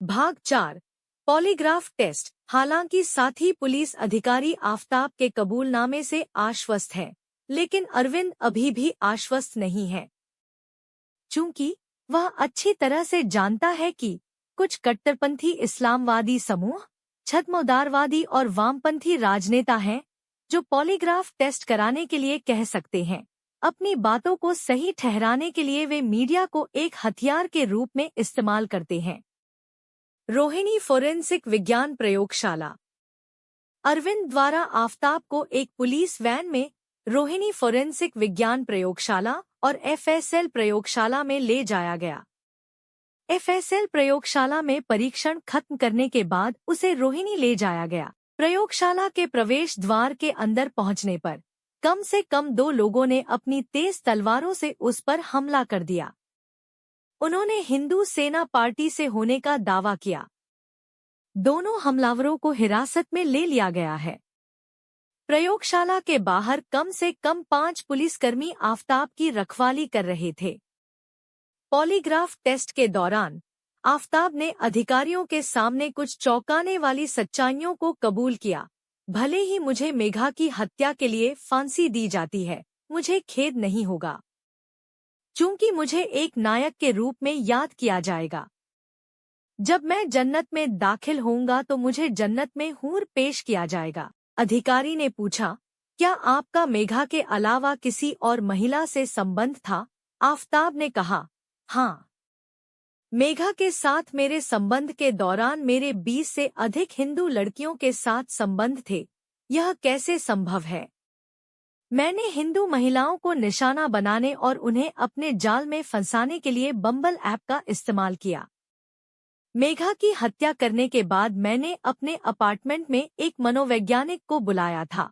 भाग 4 polygraph test. हालांकि साथी पुलिस अधिकारी आफताब के कबूलनामे से आश्वस्त है, लेकिन अरविंद अभी भी आश्वस्त नहीं है, चूंकि वह अच्छी तरह से जानता है कि कुछ कट्टरपंथी इस्लामवादी समूह, छद्मउदारवादी और वामपंथी राजनेता हैं जो पॉलीग्राफ टेस्ट कराने के लिए कह सकते हैं। अपनी बातों को सही ठहराने के लिए वे मीडिया को एक हथियार के रूप में इस्तेमाल करते हैं। रोहिणी फोरेंसिक विज्ञान प्रयोगशाला। अरविंद द्वारा आफताब को एक पुलिस वैन में रोहिणी फोरेंसिक विज्ञान प्रयोगशाला और एफएसएल प्रयोगशाला में ले जाया गया। एफएसएल प्रयोगशाला में परीक्षण खत्म करने के बाद उसे रोहिणी ले जाया गया। प्रयोगशाला के प्रवेश द्वार के अंदर पहुंचने पर कम से कम 2 लोगों ने अपनी तेज तलवारों से उस पर हमला कर दिया। उन्होंने हिंदू सेना पार्टी से होने का दावा किया। दोनों हमलावरों को हिरासत में ले लिया गया है। प्रयोगशाला के बाहर कम से कम 5 पुलिसकर्मी आफताब की रखवाली कर रहे थे। पॉलीग्राफ टेस्ट के दौरान आफताब ने अधिकारियों के सामने कुछ चौंकाने वाली सच्चाइयों को कबूल किया। भले ही मुझे मेघा की हत्या के लिए फांसी दी जाती है, मुझे खेद नहीं होगा, क्योंकि मुझे एक नायक के रूप में याद किया जाएगा। जब मैं जन्नत में दाखिल होऊंगा तो मुझे जन्नत में हूर पेश किया जाएगा। अधिकारी ने पूछा, क्या आपका मेघा के अलावा किसी और महिला से संबंध था? आफताब ने कहा, हाँ, मेघा के साथ मेरे संबंध के दौरान मेरे 20 से अधिक हिंदू लड़कियों के साथ संबंध थे। यह कैसे संभव है? मैंने हिंदू महिलाओं को निशाना बनाने और उन्हें अपने जाल में फंसाने के लिए बम्बल ऐप का इस्तेमाल किया। मेघा की हत्या करने के बाद मैंने अपने अपार्टमेंट में एक मनोवैज्ञानिक को बुलाया था।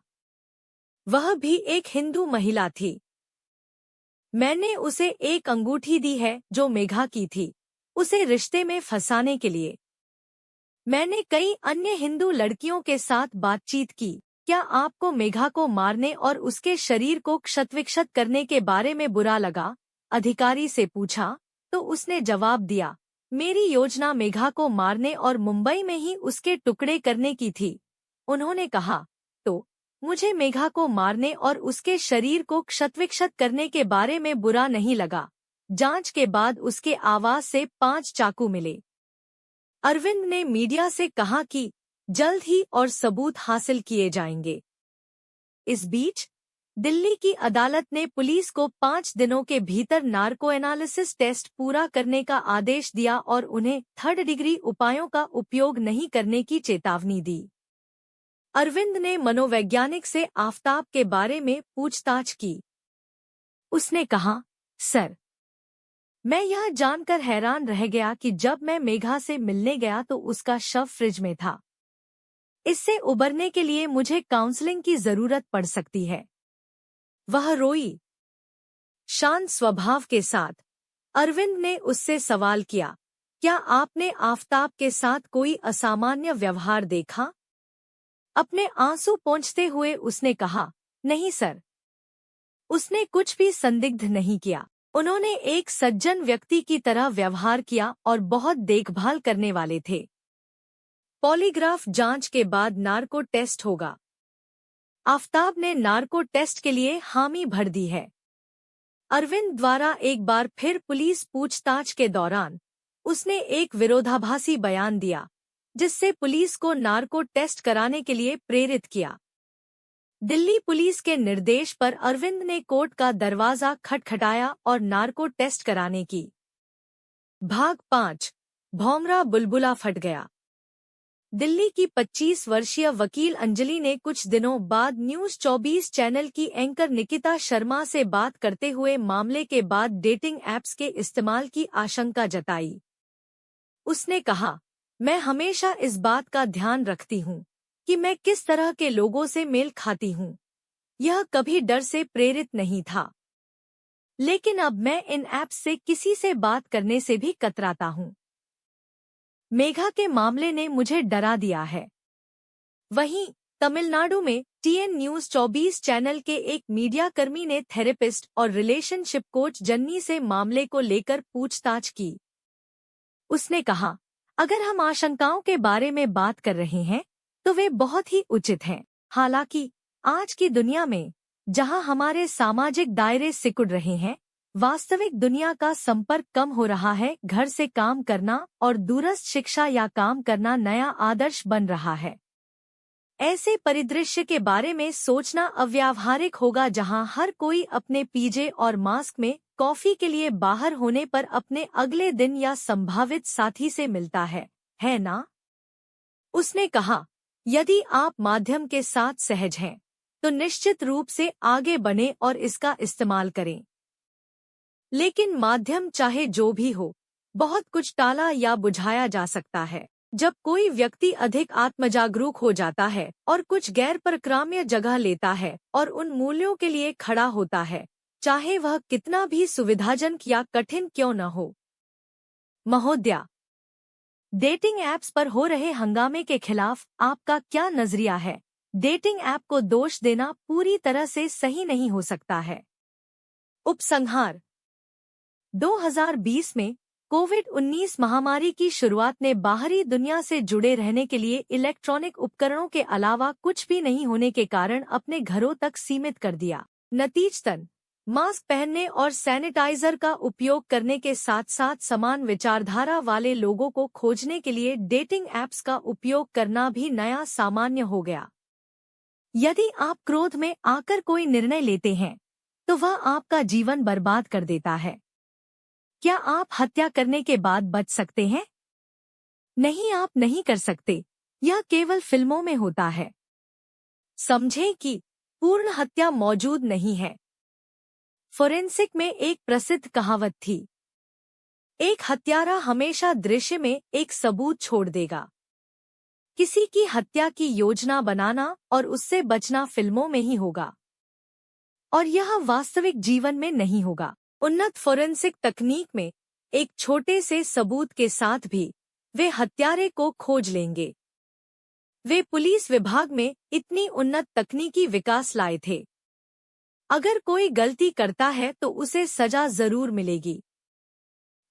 वह भी एक हिंदू महिला थी। मैंने उसे एक अंगूठी दी है जो मेघा की थी, उसे रिश्ते में फंसाने के लिए। मैंने कई अन्य हिंदू लड़कियों के साथ बातचीत की। क्या आपको मेघा को मारने और उसके शरीर को क्षतविक्षत करने के बारे में बुरा लगा? अधिकारी से पूछा तो उसने जवाब दिया, मेरी योजना मेघा को मारने और मुंबई में ही उसके टुकड़े करने की थी। उन्होंने कहा, तो मुझे मेघा को मारने और उसके शरीर को क्षतविक्षत करने के बारे में बुरा नहीं लगा। जांच के बाद उसके आवास से 5 चाकू मिले। अरविंद ने मीडिया से कहा कि जल्द ही और सबूत हासिल किए जाएंगे। इस बीच दिल्ली की अदालत ने पुलिस को 5 दिनों के भीतर नार्को एनालिसिस टेस्ट पूरा करने का आदेश दिया और उन्हें 3rd डिग्री उपायों का उपयोग नहीं करने की चेतावनी दी। अरविंद ने मनोवैज्ञानिक से आफताब के बारे में पूछताछ की। उसने कहा, सर, मैं यह जानकर हैरान रह गया कि जब मैं मेघा से मिलने गया तो उसका शव फ्रिज में था। इससे उबरने के लिए मुझे काउंसलिंग की जरूरत पड़ सकती है। वह रोई। शांत स्वभाव के साथ अरविंद ने उससे सवाल किया, क्या आपने आफताब के साथ कोई असामान्य व्यवहार देखा? अपने आंसू पोंछते हुए उसने कहा, नहीं सर। उसने कुछ भी संदिग्ध नहीं किया। उन्होंने एक सज्जन व्यक्ति की तरह व्यवहार किया और बहुत देखभाल करने वाले थे। पॉलीग्राफ जांच के बाद नार्को टेस्ट होगा। आफताब ने नार्को टेस्ट के लिए हामी भर दी है। अरविंद द्वारा एक बार फिर पुलिस पूछताछ के दौरान उसने एक विरोधाभासी बयान दिया, जिससे पुलिस को नार्को टेस्ट कराने के लिए प्रेरित किया। दिल्ली पुलिस के निर्देश पर अरविंद ने कोर्ट का दरवाजा खटखटाया और नार्को टेस्ट कराने की। भाग 5 भौमरा बुलबुला फट गया। दिल्ली की 25 वर्षीय वकील अंजलि ने कुछ दिनों बाद न्यूज़ 24 चैनल की एंकर निकिता शर्मा से बात करते हुए मामले के बाद डेटिंग ऐप्स के इस्तेमाल की आशंका जताई। उसने कहा, मैं हमेशा इस बात का ध्यान रखती हूँ कि मैं किस तरह के लोगों से मेल खाती हूँ। यह कभी डर से प्रेरित नहीं था, लेकिन अब मैं इन ऐप्स से किसी से बात करने से भी कतराता हूँ। मेघा के मामले ने मुझे डरा दिया है। वहीं तमिलनाडु में टीएन न्यूज़ 24 चैनल के एक मीडियाकर्मी ने थेरेपिस्ट और रिलेशनशिप कोच जन्नी से मामले को लेकर पूछताछ की। उसने कहा, अगर हम आशंकाओं के बारे में बात कर रहे हैं तो वे बहुत ही उचित हैं। हालांकि आज की दुनिया में जहां हमारे सामाजिक दायरे सिकुड़ रहे हैं, वास्तविक दुनिया का संपर्क कम हो रहा है, घर से काम करना और दूरस्थ शिक्षा या काम करना नया आदर्श बन रहा है। ऐसे परिदृश्य के बारे में सोचना अव्यावहारिक होगा जहां हर कोई अपने पीजे और मास्क में कॉफी के लिए बाहर होने पर अपने अगले दिन या संभावित साथी से मिलता है ना? उसने कहा, यदि आप माध्यम के साथ सहज हैं, तो निश्चित रूप से आगे बढ़ें और इसका इस्तेमाल करें। लेकिन माध्यम चाहे जो भी हो, बहुत कुछ टाला या बुझाया जा सकता है। जब कोई व्यक्ति अधिक आत्मजागरूक हो जाता है और कुछ गैर परक्राम्य जगह लेता है और उन मूल्यों के लिए खड़ा होता है, चाहे वह कितना भी सुविधाजनक या कठिन क्यों न हो। महोदया, डेटिंग ऐप्स पर हो रहे हंगामे के खिलाफ आपका क्या नजरिया है? डेटिंग ऐप को दोष देना पूरी तरह से सही नहीं हो सकता है। उपसंहार 2020 में कोविड-19 महामारी की शुरुआत ने बाहरी दुनिया से जुड़े रहने के लिए इलेक्ट्रॉनिक उपकरणों के अलावा कुछ भी नहीं होने के कारण अपने घरों तक सीमित कर दिया। नतीजतन मास्क पहनने और सैनिटाइजर का उपयोग करने के साथ साथ समान विचारधारा वाले लोगों को खोजने के लिए डेटिंग ऐप्स का उपयोग करना भी नया सामान्य हो गया। यदि आप क्रोध में आकर कोई निर्णय लेते हैं, तो वह आपका जीवन बर्बाद कर देता है। क्या आप हत्या करने के बाद बच सकते हैं? नहीं, आप नहीं कर सकते। यह केवल फिल्मों में होता है। समझें कि पूर्ण हत्या मौजूद नहीं है। फोरेंसिक में एक प्रसिद्ध कहावत थी, एक हत्यारा हमेशा दृश्य में एक सबूत छोड़ देगा। किसी की हत्या की योजना बनाना और उससे बचना फिल्मों में ही होगा, और यह वास्तविक जीवन में नहीं होगा। उन्नत फोरेंसिक तकनीक में एक छोटे से सबूत के साथ भी वे हत्यारे को खोज लेंगे। वे पुलिस विभाग में इतनी उन्नत तकनीकी विकास लाए थे। अगर कोई गलती करता है तो उसे सजा जरूर मिलेगी।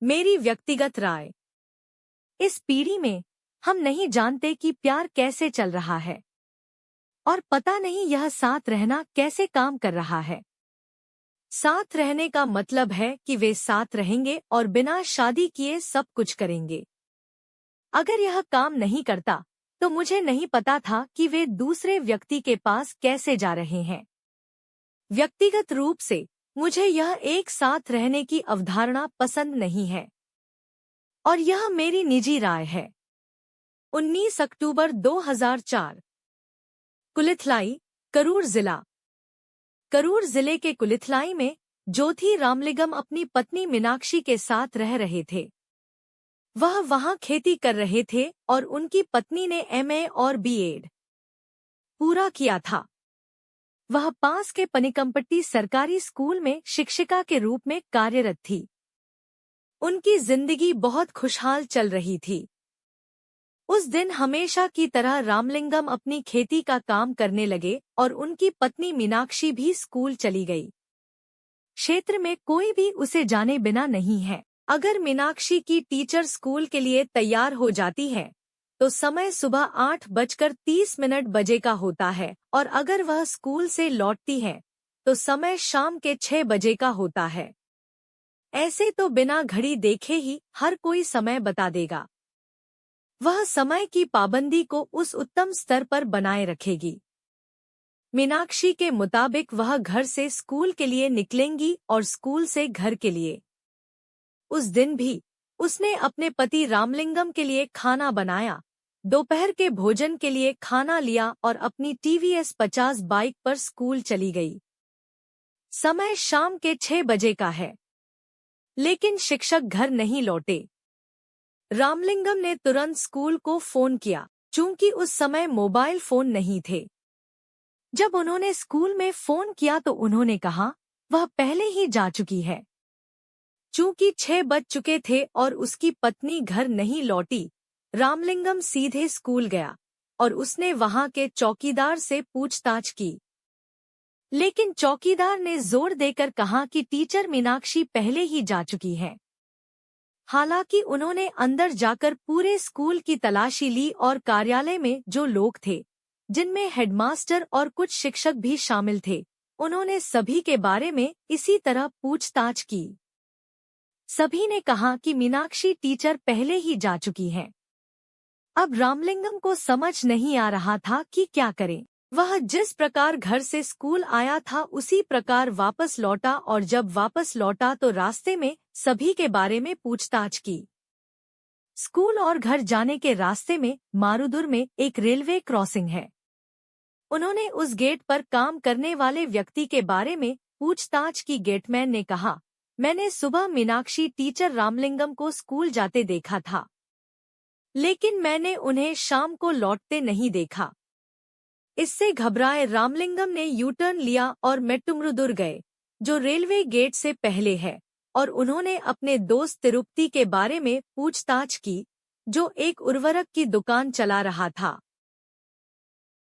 मेरी व्यक्तिगत राय, इस पीढ़ी में हम नहीं जानते कि प्यार कैसे चल रहा है, और पता नहीं यह साथ रहना कैसे काम कर रहा है। साथ रहने का मतलब है कि वे साथ रहेंगे और बिना शादी किए सब कुछ करेंगे। अगर यह काम नहीं करता तो मुझे नहीं पता था कि वे दूसरे व्यक्ति के पास कैसे जा रहे हैं। व्यक्तिगत रूप से मुझे यह एक साथ रहने की अवधारणा पसंद नहीं है, और यह मेरी निजी राय है। 19 अक्टूबर 2004। कुलिथलाई, करूर जिला। करूर जिले के कुलिथलाई में ज्योति रामलिंगम अपनी पत्नी मीनाक्षी के साथ रह रहे थे। वह वहां खेती कर रहे थे और उनकी पत्नी ने एमए और बीएड पूरा किया था। वह पास के पनिकम्पट्टी सरकारी स्कूल में शिक्षिका के रूप में कार्यरत थी। उनकी जिंदगी बहुत खुशहाल चल रही थी। उस दिन हमेशा की तरह रामलिंगम अपनी खेती का काम करने लगे और उनकी पत्नी मीनाक्षी भी स्कूल चली गई। क्षेत्र में कोई भी उसे जाने बिना नहीं है। अगर मीनाक्षी की टीचर स्कूल के लिए तैयार हो जाती है तो समय सुबह 8:30 बजे का होता है, और अगर वह स्कूल से लौटती है तो समय शाम के 6 बजे का होता है। ऐसे तो बिना घड़ी देखे ही हर कोई समय बता देगा। वह समय की पाबंदी को उस उत्तम स्तर पर बनाए रखेगी। मीनाक्षी के मुताबिक वह घर से स्कूल के लिए निकलेंगी और स्कूल से घर के लिए। उस दिन भी उसने अपने पति रामलिंगम के लिए खाना बनाया, दोपहर के भोजन के लिए खाना लिया और अपनी टीवीएस 50 बाइक पर स्कूल चली गई। समय शाम के 6 बजे का है, लेकिन शिक्षक घर नहीं लौटे। रामलिंगम ने तुरंत स्कूल को फोन किया, चूंकि उस समय मोबाइल फोन नहीं थे। जब उन्होंने स्कूल में फोन किया तो उन्होंने कहा वह पहले ही जा चुकी है। चूंकि 6 बज चुके थे और उसकी पत्नी घर नहीं लौटी, रामलिंगम सीधे स्कूल गया और उसने वहां के चौकीदार से पूछताछ की। लेकिन चौकीदार ने जोर देकर कहा कि टीचर मीनाक्षी पहले ही जा चुकी है। हालांकि उन्होंने अंदर जाकर पूरे स्कूल की तलाशी ली और कार्यालय में जो लोग थे, जिनमें हेडमास्टर और कुछ शिक्षक भी शामिल थे, उन्होंने सभी के बारे में इसी तरह पूछताछ की। सभी ने कहा कि मीनाक्षी टीचर पहले ही जा चुकी हैं। अब रामलिंगम को समझ नहीं आ रहा था कि क्या करें। वह जिस प्रकार घर से स्कूल आया था उसी प्रकार वापस लौटा और जब वापस लौटा तो रास्ते में सभी के बारे में पूछताछ की। स्कूल और घर जाने के रास्ते में मारुदुर में एक रेलवे क्रॉसिंग है। उन्होंने उस गेट पर काम करने वाले व्यक्ति के बारे में पूछताछ की। गेटमैन ने कहा, मैंने सुबह मीनाक्षी टीचर रामलिंगम को स्कूल जाते देखा था, लेकिन मैंने उन्हें शाम को लौटते नहीं देखा। इससे घबराए रामलिंगम ने यू टर्न लिया और मेट्टुमरुदुर गए, जो रेलवे गेट से पहले है, और उन्होंने अपने दोस्त तिरुपति के बारे में पूछताछ की, जो एक उर्वरक की दुकान चला रहा था।